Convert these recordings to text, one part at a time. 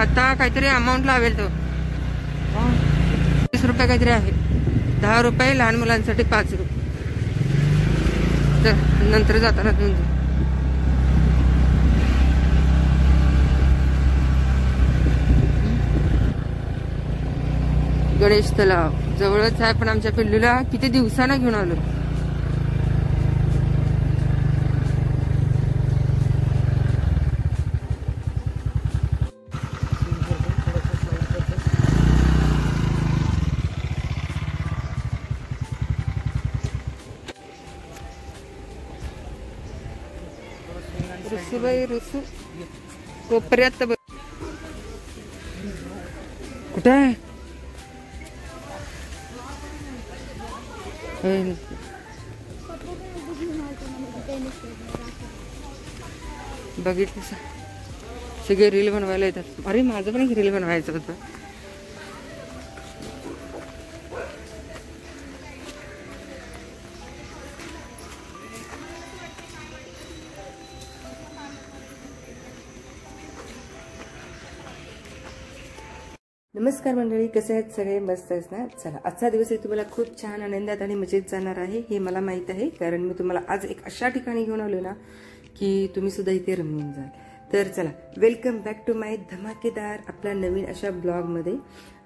आता काहीतरी अमाऊंट लावेल तो 20 रुपये काहीतरी आहे. 10 रुपये लहान मुलांसाठी 5 रुपये. तर नंतर जाताना घेऊन गणेश तलाव जवळच आहे, पण आमच्या पिल्लूला किती दिवसानं घेऊन आलो. रुसूबाई रुसू कोपऱ्यात कुठे आहे? बघितलं सगळे रील बनवायला येतात. अरे माझं पण एक रील बनवायचं होतं. नमस्कार मंडळी, कसे आहेत सगळे? मस्त आहेत ना? चला, आजचा दिवस तुम्हाला खूप छान आनंदात आणि मजेत जाणार आहे हे मला माहित आहे, कारण मी तुम्हाला आज एक अशा ठिकाणी घेऊन आलो ना की तुम्ही सुद्धा इथे रमून जाल. तर चला, वेलकम बॅक टू माय धमाकेदार आपला नवीन अशा ब्लॉगमध्ये.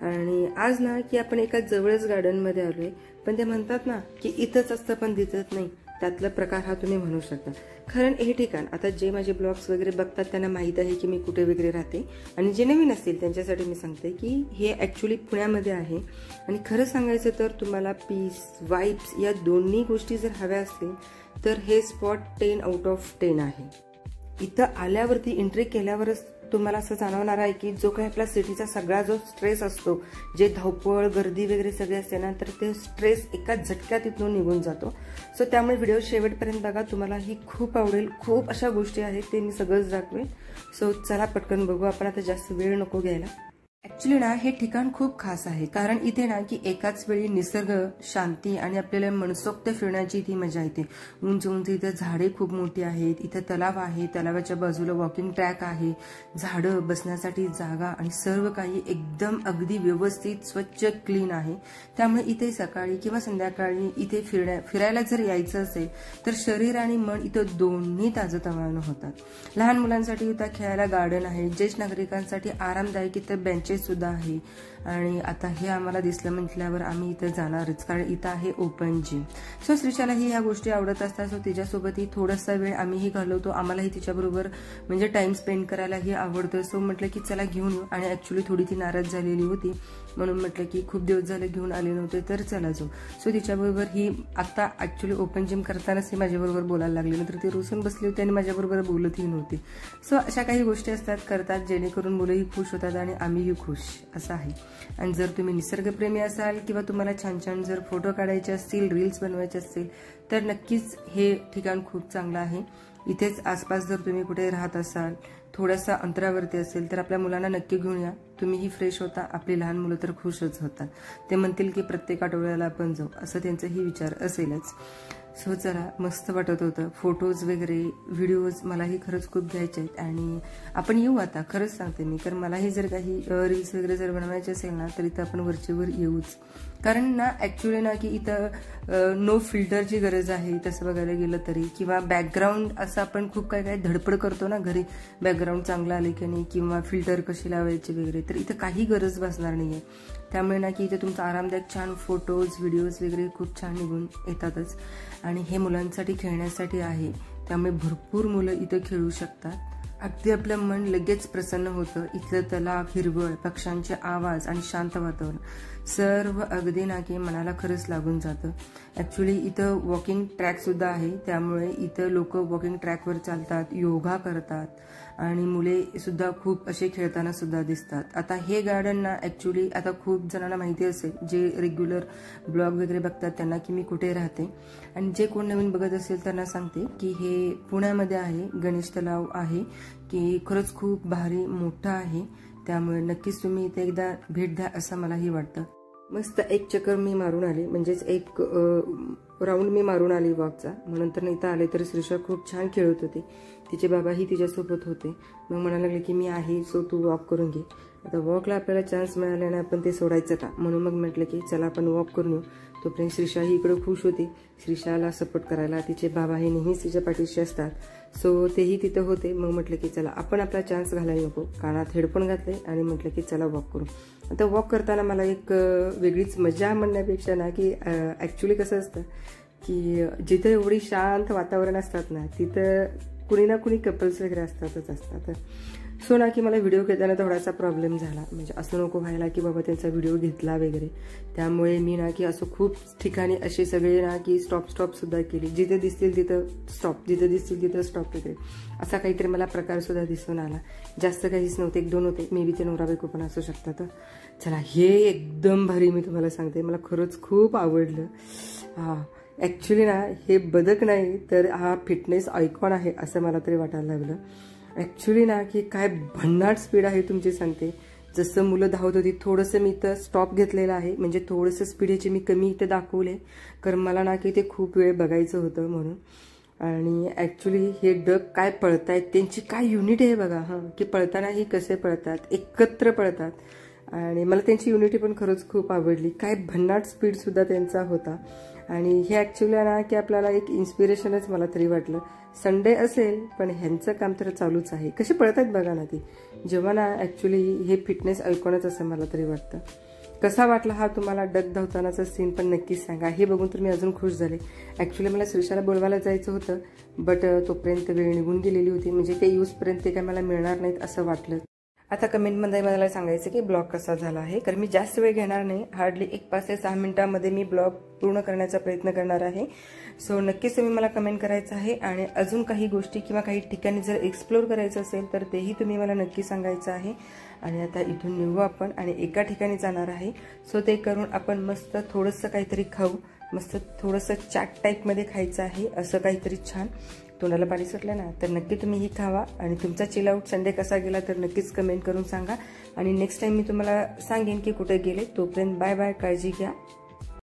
आणि आज ना की आपण एका जवळच गार्डनमध्ये आलोय, पण ते म्हणतात ना की इथंच असतं पण दिसत नाही, त्यातला प्रकार हा तुम्ही म्हणू शकता. कारण हे ठिकाण आता जे माझे ब्लॉग्स वगैरे बघतात त्यांना माहीत आहे की मी कुठे वगैरे राहते, आणि जे नवीन असतील त्यांच्यासाठी मी सांगते की हे ॲक्च्युली पुण्यामध्ये आहे. आणि खरं सांगायचं तर तुम्हाला पीस, वाईब्स या दोन्ही गोष्टी जर हव्या असतील तर हे स्पॉट 10 आउट ऑफ 10 आहे. इथं आल्यावरती एंट्री केल्यावरच तुम्हाला असं जाणवणार आहे की जो काही आपला सिटीचा सगळा जो स्ट्रेस असतो, जे धावपळ गर्दी वगैरे सगळे असते ना, तर ते स्ट्रेस एका झटक्यात इथून निघून जातो. सो त्यामुळे व्हिडिओ शेवटपर्यंत बघा, तुम्हाला ही खूप आवडेल. खूप अशा गोष्टी आहेत ते मी सगळंच दाखवेन. सो चला पटकन बघू आपण, आता जास्त वेळ नको घ्यायला. ऍक्च्युली ना हे ठिकाण खूप खास आहे, कारण इथे ना की एकाच वेळी निसर्ग, शांती आणि आपल्याला मनसोक्त फिरण्याची ती मजा येते. उंच उंच इथे झाडे खूप मोठी आहेत, इथे तलाव आहे, तलावाच्या बाजूला वॉकिंग ट्रॅक आहे, झाडं, बसण्यासाठी जागा आणि सर्व काही एकदम अगदी व्यवस्थित स्वच्छ क्लीन आहे. त्यामुळे इथे सकाळी किंवा संध्याकाळी इथे फिरायला जर यायचं असेल तर शरीर आणि मन इथं दोन्ही ताजतवानं होतात. लहान मुलांसाठी इथं खेळायला गार्डन आहे, ज्येष्ठ नागरिकांसाठी आरामदायक इथं बेंचेस सुद्धा आहे. आणि आता हे आम्हाला दिसलं म्हटल्यावर आम्ही इथं जाणारच, कारण इथं आहे ओपन जिम. सो श्रीशालाही ह्या गोष्टी आवडत असतात, सो तिच्यासोबतही थोडासा वेळ आम्हीही घालवतो. आम्हालाही तिच्याबरोबर म्हणजे टाइम स्पेंड करायलाही आवडतं. सो म्हटलं की चला घेऊन येऊ. आणि ऍक्च्युली थोडी ती नाराज झालेली होती, म्हणून म्हटलं की खूप दिवस झाले घेऊन आले नव्हते, तर चला जाऊ. सो तिच्याबरोबर ही आता ऍक्च्युली ओपन जिम करतानाच ही माझ्याबरोबर बोलायला लागली, नंतर ती रुसून बसली होती आणि माझ्याबरोबर बोलतही नव्हती. सो अशा काही गोष्टी असतात, करतात, जेणेकरून मुलंही खुश होतात आणि आम्हीही खुश, असं आहे. आणि जर तुम्ही निसर्गप्रेमी असाल किंवा तुम्हाला छान छान जर फोटो काढायचे असतील, रील्स बनवायचे असतील, तर नक्कीच हे ठिकाण खूप चांगलं आहे. इथेच आसपास जर तुम्ही कुठे राहत असाल, थोड्याशा अंतरावरती असेल, तर आपल्या मुलांना नक्की घेऊन या. तुम्हीही फ्रेश होता, आपली लहान मुलं तर खुशच होतात. ते म्हणतील की प्रत्येक आठवड्याला आपण जाऊ, असं त्यांचाही विचार असेलच. सो चला, मस्त वाटत होतं. फोटोज वगैरे, व्हिडिओज मलाही खरंच खूप घ्यायचे आहेत आणि आपण येऊ आता, खरंच सांगते मी. कारण मलाही जर काही रील्स वगैरे जर बनवायचे असेल ना, तर इथं आपण वरचेवर येऊच. कारण ना ऍक्च्युली ना की इथं नो फिल्टरची गरज आहे तसं बघायला गेलं तरी, किंवा बॅकग्राऊंड असं आपण खूप काय धडपड करतो ना घरी, बॅकग्राऊंड चांगलं आले की नाही, किंवा फिल्टर कशी लावायची वगैरे, तर इथं काही गरज भासणार नाहीये. त्यामुळे ना की इथे तुमचा आरामदायक छान फोटोज, व्हिडिओज वगैरे खूप छान निघून येतातच. आणि हे मुलांसाठी खेळण्यासाठी आहे, त्यामुळे भरपूर मुलं इथं खेळू शकतात. अगदी आपलं मन लगेच प्रसन्न होतं. इथलं तलाव, हिरवळ, पक्ष्यांचे आवाज आणि शांत वातावरण सर्व अगदी ना की मनाला खरंच लागून जातं. ऍक्च्युली इथं वॉकिंग ट्रॅक सुद्धा आहे, त्यामुळे इथं लोक वॉकिंग ट्रॅकवर चालतात, योगा करतात आणि मुले सुद्धा खूप असे खेळताना सुद्धा दिसतात. आता हे गार्डन ना ऍक्च्युली आता खूप जणांना माहिती असेल, जे रेग्युलर ब्लॉग वगैरे बघतात त्यांना, की मी कुठे राहते. आणि जे कोण नवीन बघत असेल त्यांना सांगते की हे पुण्यामध्ये आहे, गणेश तलाव आहे, की खरंच खूप भारी मोठं आहे. त्यामुळे नक्कीच तुम्ही इथे एकदा भेट द्या असं मलाही वाटतं. मस्त एक चक्कर मी मारून आले, म्हणजेच एक राऊंड मी मारून आली वॉकचा. मग नंतर इथं आले तर श्रीषा खूप छान खेळत होती. तिचे बाबाही तिच्यासोबत होते. मग म्हणायला लागले की मी आहे, सो तू वॉक करून घे. आता वॉकला आपल्याला चान्स मिळाल्याने आपण ते सोडायचं का, म्हणून मग म्हटलं की चला आपण वॉक करून येऊ. तोपर्यंत श्रीषाही इकडं खुश होती श्रीषाला सपोर्ट करायला. तिचे बाबा हे नेहमीच तिच्या पाठीशी असतात, सो तेही तिथं होते. मग म्हटलं की चला आपण आपला चान्स घालायला नको. कानात हेडफोन घातले आणि म्हटलं की चला वॉक करू. आता वॉक करताना मला एक वेगळीच मजा म्हणण्यापेक्षा ना की ॲक्च्युली कसं असतं की जिथं एवढी शांत वातावरण असतात ना तिथं कुणी ना कुणी कपल्स वगैरे असतात. सो ना की मला व्हिडिओ घेताना थोडासा प्रॉब्लेम झाला. म्हणजे असं नको व्हायला की बाबा त्यांचा व्हिडिओ घेतला वगैरे. त्यामुळे मी ना की असं खूप ठिकाणी असे सगळे ना की स्टॉपसुद्धा केली. जिथे दिसतील तिथं स्टॉप, जिथं दिसतील तिथं स्टॉप वगैरे असा काहीतरी मला प्रकारसुद्धा दिसून आला. जास्त काहीच नव्हते, 1-2 होते. मे बी ते नवरा बायको पण असू शकतात. चला हे एकदम भारी मी तुम्हाला सांगते, मला खरंच खूप आवडलं. हां, ॲक्च्युली ना हे बदक नाही तर हा फिटनेस आयकॉन आहे असं मला तरी वाटायला लागलं. ॲक्च्युली ना की काय भन्नाट स्पीड आहे तुमची सांगते. जसं मुलं धावत होती थोडंसं मी इथं स्टॉप घेतलेला आहे, म्हणजे थोडंसं स्पीड याची मी कमी इथं दाखवले, कारण मला ना की ते खूप वेळ बघायचं होतं म्हणून. आणि ॲक्च्युली हे डक काय पळतायत, त्यांची काय युनिट आहे बघा. हां, की पळतानाही कसे पळतात, एकत्र पळतात. आणि मला त्यांची युनिटी पण खरंच खूप आवडली. काय भन्नाट स्पीडसुद्धा त्यांचा होता. आणि हे ॲक्च्युली ना की आपल्याला एक इन्स्पिरेशनच मला तरी वाटलं. संडे असेल पण ह्यांचं काम तर चालूच आहे. कसे पळतात बघा ना ती. जेव्हा ना ॲक्च्युली हे फिटनेस ऐकूनच असं मला तरी वाटतं. कसा वाटला हा तुम्हाला डक धावतानाचा सीन पण नक्कीच सांगा. हे बघून तर मी अजून खुश झाले. ॲक्च्युली मला श्रीषाला बोलवायला जायचं होतं, बट तोपर्यंत वेळ निघून गेलेली होती. म्हणजे ते यूजपर्यंत ते काय मला मिळणार नाहीत असं वाटलं. आता कमेंटमध्ये मला सांगायचं की ब्लॉग कसा झाला आहे, कारण मी जास्त वेळ घेणार नाही. हार्डली 1-5 ते 6 मिनिटांमध्ये मी ब्लॉग पूर्ण करण्याचा प्रयत्न करणार आहे. सो नक्कीच तुम्ही मला कमेंट करायचं आहे. आणि अजून काही गोष्टी किंवा काही ठिकाणी जर एक्सप्लोर करायचं असेल तर तेही तुम्ही मला नक्की सांगायचं आहे. आणि आता इथून निघू आपण आणि एका ठिकाणी जाणार आहे. सो ते करून आपण मस्त थोडंसं काहीतरी खाऊ. मस्त थोडंसं चाट टाईपमध्ये खायचं आहे, असं काहीतरी छान. तोंडाला पाणी सुटलं ना तर नक्की तुम्ही ही खावा. आणि तुमचा चिल आउट संडे कसा गेला तर नक्कीच कमेंट करून सांगा. आणि नेक्स्ट टाइम मी तुम्हाला सांगेन की कुठे गेले. तोपर्यंत बाय बाय, काळजी घ्या.